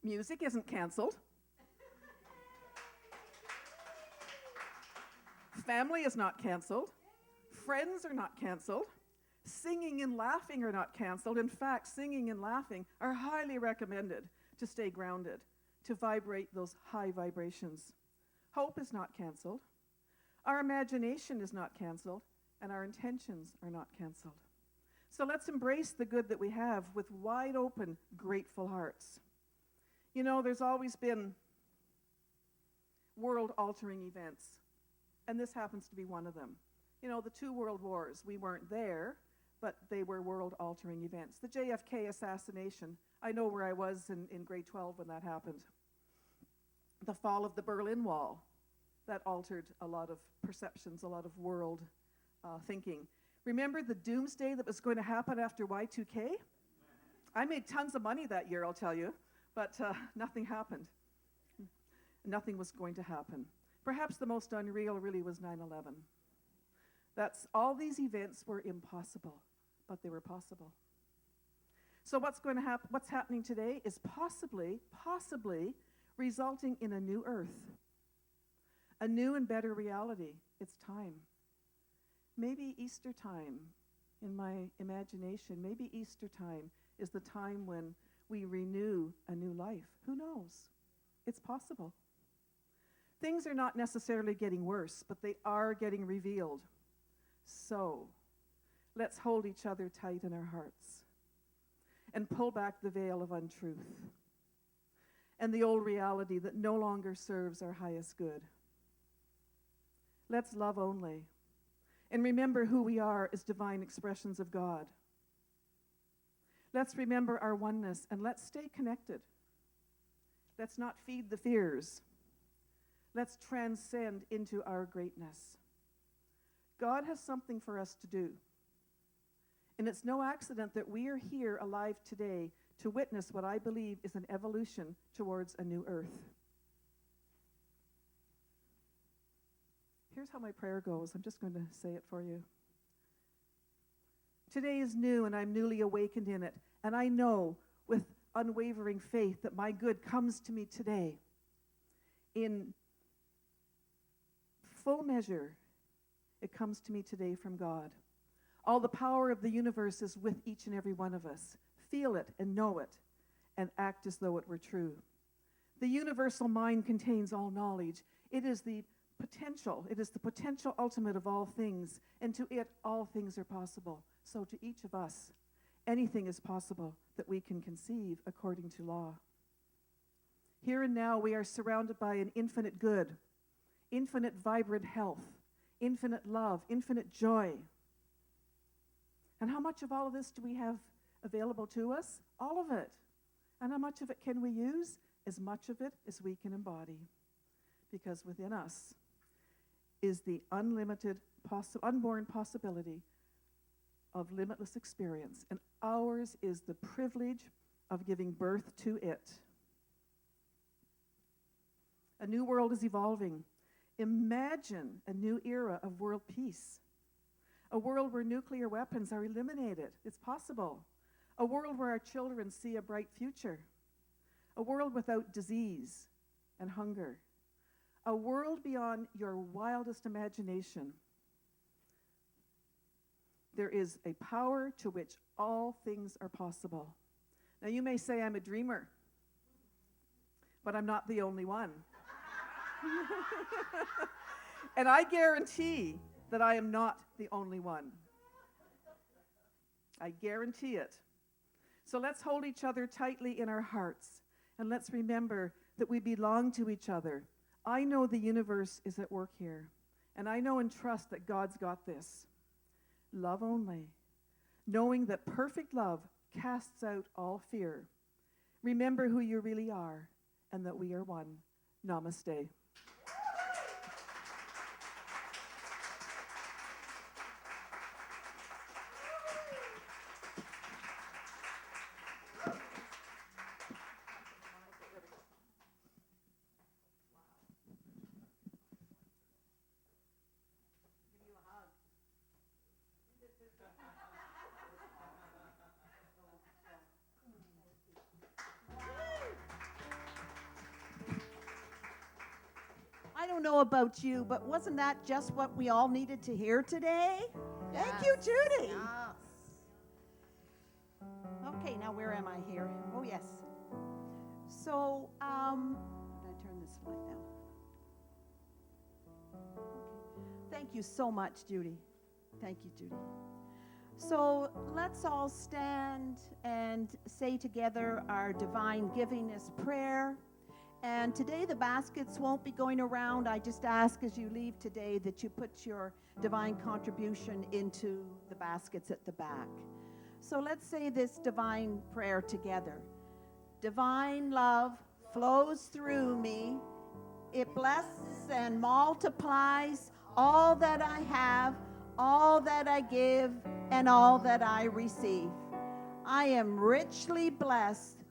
Music isn't canceled. Family is not canceled. Friends are not canceled. Singing and laughing are not canceled. In fact, singing and laughing are highly recommended to stay grounded, to vibrate those high vibrations. Hope is not canceled. Our imagination is not canceled, and our intentions are not canceled. So let's embrace the good that we have with wide open, grateful hearts. You know, there's always been world-altering events, and this happens to be one of them. You know, the 2 world wars, we weren't there, but they were world-altering events. The JFK assassination, I know where I was in grade 12 when that happened. The fall of the Berlin Wall, that altered a lot of perceptions, a lot of world thinking. Remember the doomsday that was going to happen after Y2K? I made tons of money that year, I'll tell you, but nothing happened. Nothing was going to happen. Perhaps the most unreal really was 9/11. All these events were impossible, but they were possible. So what's going to happen? What's happening today is possibly resulting in a new earth, a new and better reality. It's time. Maybe Easter time, in my imagination, maybe Easter time is the time when we renew a new life. Who knows? It's possible. Things are not necessarily getting worse, but they are getting revealed. So, let's hold each other tight in our hearts and pull back the veil of untruth and the old reality that no longer serves our highest good. Let's love only and remember who we are as divine expressions of God. Let's remember our oneness and let's stay connected. Let's not feed the fears. Let's transcend into our greatness. God has something for us to do. And it's no accident that we are here alive today to witness what I believe is an evolution towards a new earth. Here's how my prayer goes. I'm just going to say it for you. Today is new, and I'm newly awakened in it. And I know with unwavering faith that my good comes to me today. In full measure, it comes to me today from God. All the power of the universe is with each and every one of us. Feel it and know it and act as though it were true. The universal mind contains all knowledge. It is the potential ultimate of all things, and to it all things are possible. So to each of us, anything is possible that we can conceive according to law. Here and now we are surrounded by an infinite good, infinite vibrant health, infinite love, infinite joy. And how much of all of this do we have available to us? All of it. And how much of it can we use? As much of it as we can embody. Because within us is the unborn possibility of limitless experience. And ours is the privilege of giving birth to it. A new world is evolving. Imagine a new era of world peace. A world where nuclear weapons are eliminated. It's possible. A world where our children see a bright future. A world without disease and hunger. A world beyond your wildest imagination. There is a power to which all things are possible. Now you may say I'm a dreamer, but I'm not the only one. And I guarantee that I am not the only one. I guarantee it. So let's hold each other tightly in our hearts, and let's remember that we belong to each other. I know the universe is at work here, and I know and trust that God's got this. love only, knowing that perfect love casts out all fear. Remember who you really are and that we are one. Namaste. I don't know about you, but wasn't that just what we all needed to hear today? Thank you, Judy. Okay, now where am I here? Oh, yes. So, did I turn this slide down? Okay. Thank you so much, Judy. Thank you, Judy. So let's all stand and say together our divine givingness prayer. And today the baskets won't be going around. I just ask as you leave today that you put your divine contribution into the baskets at the back. So let's say this divine prayer together. Divine love flows through me. It blesses and multiplies all that I have, all that I give, and all that I receive. I am richly blessed,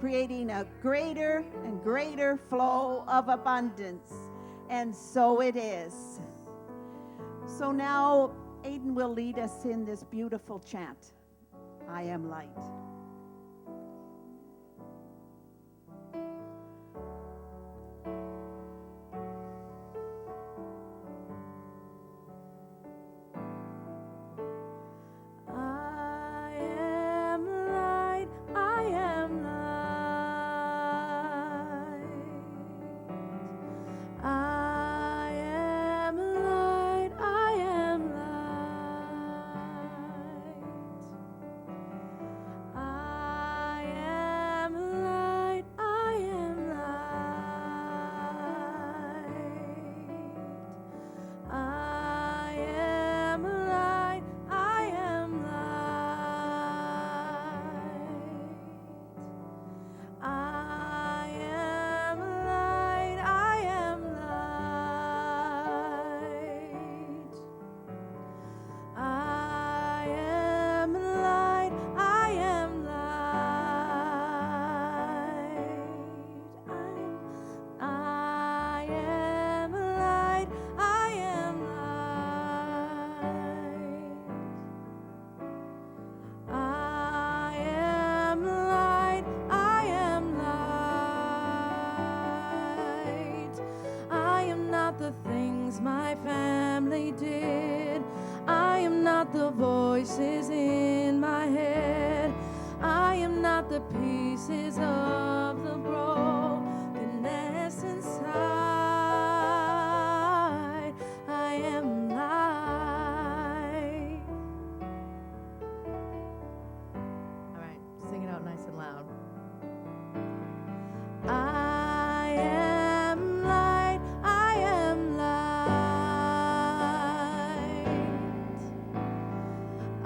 creating a greater and greater flow of abundance. And so it is. So now Aiden will lead us in this beautiful chant. I am light. The voices in my head, I am not the pieces of the brokenness inside. I am light. All right, sing it out nice and loud. I am light, I am light.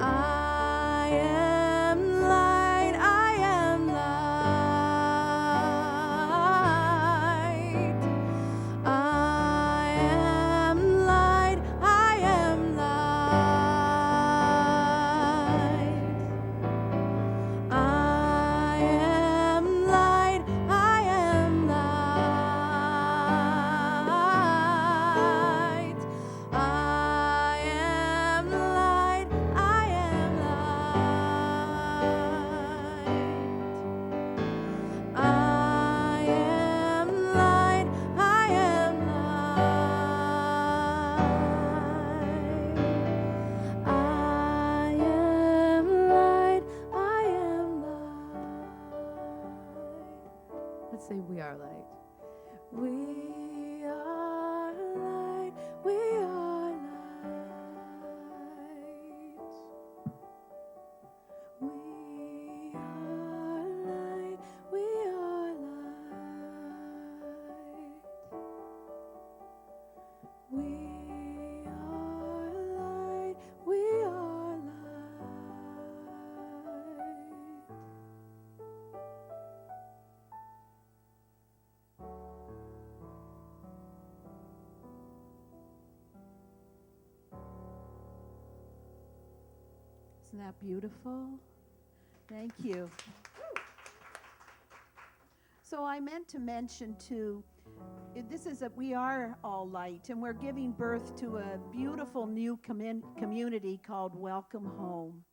I am light, I am light. I am light, I am light. I am light, I am light. I am light, I am light. I am light, I am light. I am light, I am light. Let's say we are light. We are light, we are light. We are light, we are light. We are light, we are Isn't that beautiful? Thank you. So I meant to mention too, we are all light, and we're giving birth to a beautiful new community called Welcome Home.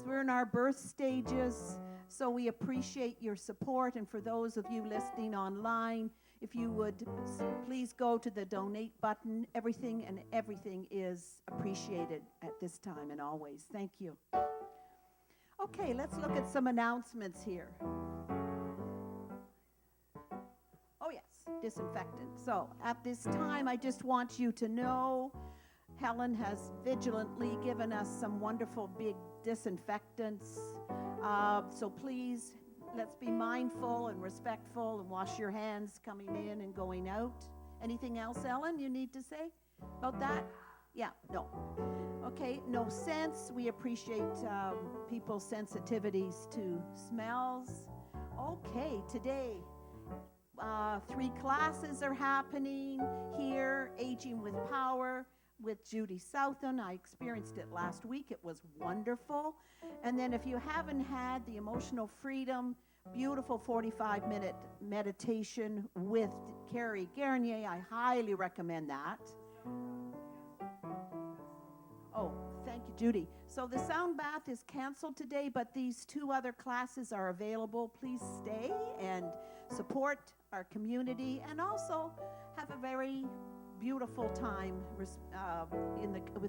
We're in our birth stages, so we appreciate your support. And for those of you listening online, if you would please go to the donate button. Everything is appreciated at this time and always. Thank you. Okay, let's look at some announcements here. Oh yes, disinfectant. So at this time, I just want you to know Helen has vigilantly given us some wonderful big disinfectants. So please, let's be mindful and respectful and wash your hands coming in and going out. Anything else, Ellen, you need to say about that? Yeah, no. Okay, no scents. We appreciate people's sensitivities to smells. Okay, today, 3 classes are happening here. Aging with Power with Judy Southon. I experienced it last week. It was wonderful. And then if you haven't had the Emotional Freedom, beautiful 45-minute meditation with Carrie Garnier, I highly recommend that. Oh, thank you, Judy. So the sound bath is canceled today, but these 2 other classes are available. Please stay and support our community, and also have a very beautiful time with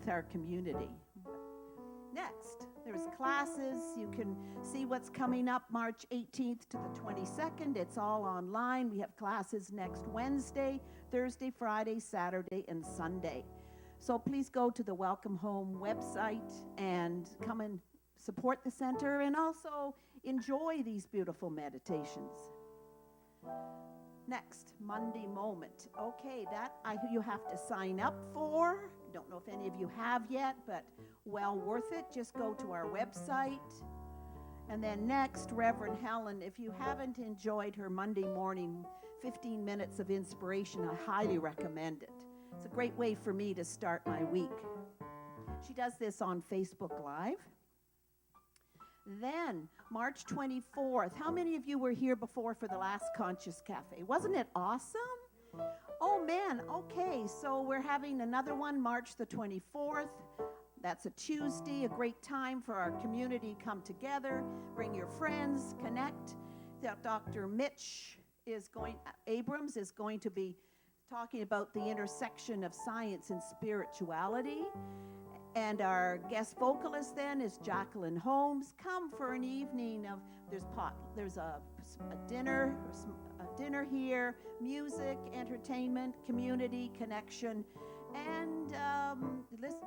our community. Next, there's classes. You can see what's coming up March 18th to the 22nd. It's all online. We have classes next Wednesday, Thursday, Friday, Saturday, and Sunday. So please go to the Welcome Home website and come and support the center, and also enjoy these beautiful meditations. Next, Monday Moment. Okay, you have to sign up for. Don't know if any of you have yet, but well worth it. Just go to our website. And then next, Reverend Helen. If you haven't enjoyed her Monday morning 15 minutes of inspiration, I highly recommend it. It's a great way for me to start my week. She does this on Facebook Live. Then, March 24th. How many of you were here before for the last Conscious Cafe? Wasn't it awesome? Oh, man. Okay, so we're having another one March the 24th. That's a Tuesday, a great time for our community. Come together, bring your friends, connect. Dr. Mitch Abrams is going to be talking about the intersection of science and spirituality. And our guest vocalist then is Jacqueline Holmes. Come for an evening of, there's a dinner here, music, entertainment, community, connection. And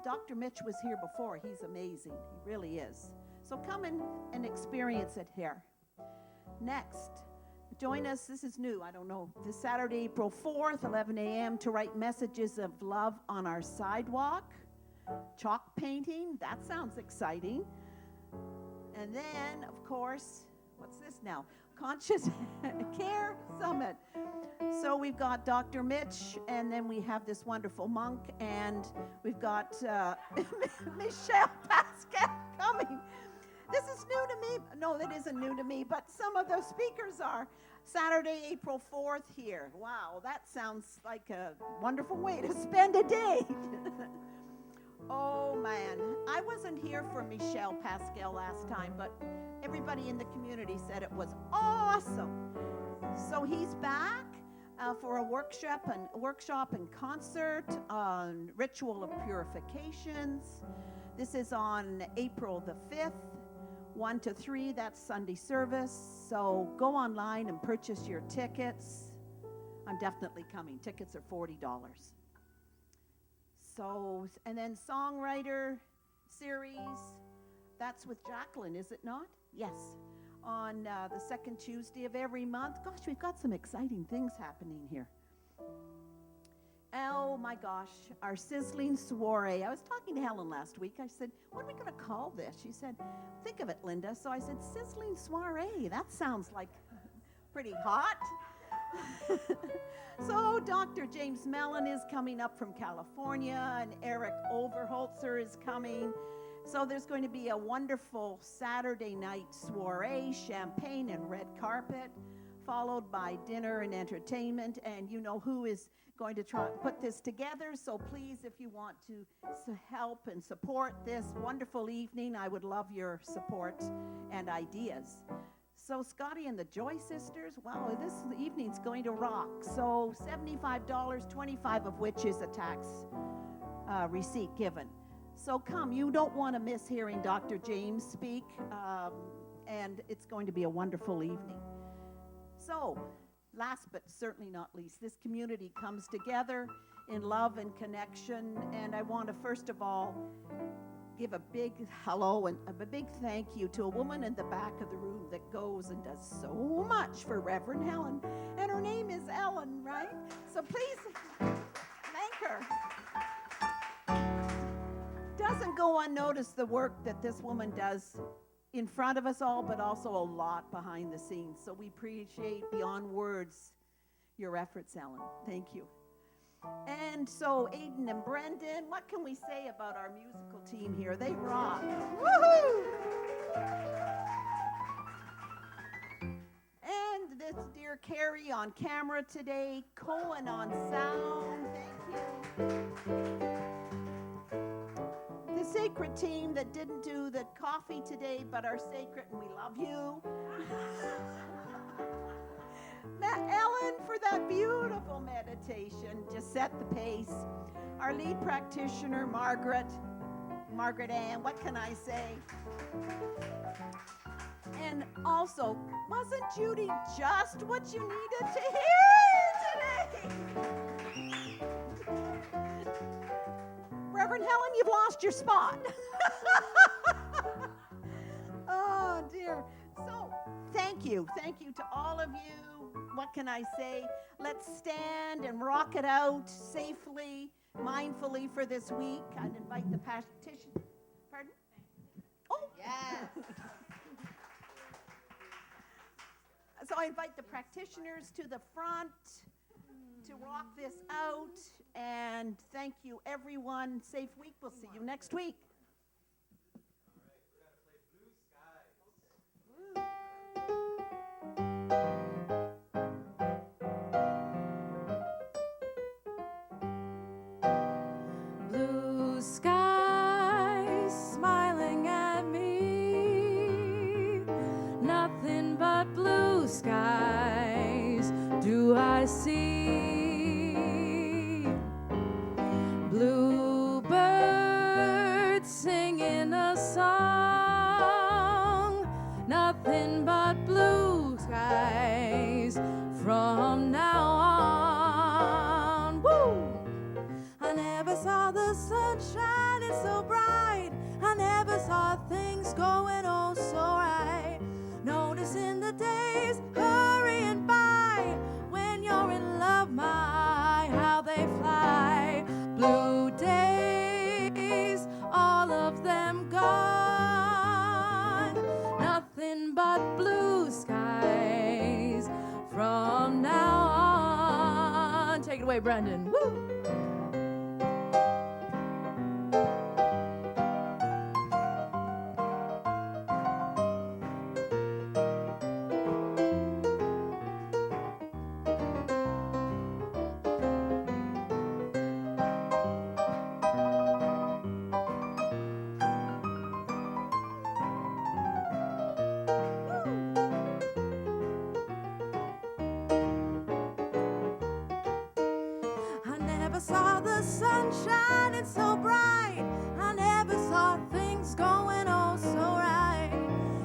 Dr. Mitch was here before. He's amazing. He really is. So come and experience it here. Next, join us. This is new. I don't know. This Saturday, April 4th, 11 a.m. to write messages of love on our sidewalk. Chalk painting. That sounds exciting. And then, of course, what's this now? Conscious Care Summit. So we've got Dr. Mitch, and then we have this wonderful monk, and we've got Michelle Pascal coming. This is new to me. No, that isn't new to me, but some of the speakers are. Saturday, April 4th here. Wow, that sounds like a wonderful way to spend a day. Oh, man. I wasn't here for Michelle Pascal last time, but everybody in the community said it was awesome. So he's back for a workshop and concert on ritual of purifications. This is on April the 5th, 1 to 3. That's Sunday service. So go online and purchase your tickets. I'm definitely coming. Tickets are $40. So, and then songwriter series, that's with Jacqueline, is it not? Yes, on the second Tuesday of every month. Gosh, we've got some exciting things happening here. Oh my gosh, our sizzling soiree. I was talking to Helen last week. I said, what are we going to call this? She said, think of it, Linda. So I said, sizzling soiree. That sounds like pretty hot. So Dr. James Mellon is coming up from California, and Eric Overholzer is coming. So there's going to be a wonderful Saturday night soiree, champagne and red carpet, followed by dinner and entertainment. And you know who is going to try put this together. So please, if you want to help and support this wonderful evening, I would love your support and ideas. So Scotty and the Joy Sisters, wow, this evening's going to rock. So $75, 25 of which is a tax receipt given. So come, you don't want to miss hearing Dr. James speak, and it's going to be a wonderful evening. So, last but certainly not least, this community comes together in love and connection, and I want to first of all give a big hello and a big thank you to a woman in the back of the room that goes and does so much for Reverend Helen, and her name is Ellen, right? So please thank her. Doesn't go unnoticed the work that this woman does in front of us all, but also a lot behind the scenes. So we appreciate beyond words your efforts, Ellen. Thank you. And so Aiden and Brendan, what can we say about our musical team here? They rock. Woohoo! And this dear Carrie on camera today, Cohen on sound. Thank you. The sacred team that didn't do the coffee today, but are sacred, and we love you. Ellen, for that beautiful meditation, just set the pace. Our lead practitioner, Margaret Ann, what can I say? And also, wasn't Judy just what you needed to hear today? Reverend Helen, you've lost your spot. Oh, dear. So, thank you. Thank you to all of you. What can I say? Let's stand and rock it out safely, mindfully for this week. I'd invite the practitioner. Pardon? Oh, yes. So I invite the practitioners to the front to rock this out. And thank you, everyone. Safe week. We'll see you next week. Blue skies smiling at me, nothing but blue skies do I see. Bluebirds singing a song, nothing but blue skies from now on. Woo! I never saw the sun shining so bright. I never saw things going oh so right. Noticing the days hurrying by. When you're in love, my, how they fly. Blue days, all of them gone. Nothing but blue skies from now on. Take it away, Brendan. Woo! Saw the sun shining so bright. I never saw things going oh so right.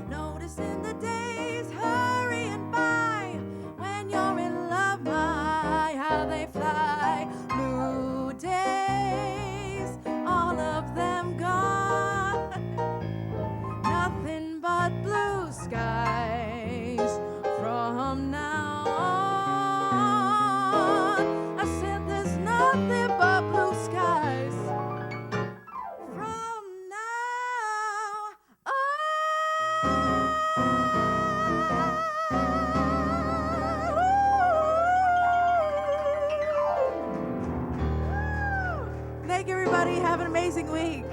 Noticing the days hurrying by. When you're in love, my, how they fly. Blue days, all of them gone. Nothing but blue skies from now on. I said there's nothing but blue skies from now on. Thank you, everybody. Have an amazing week.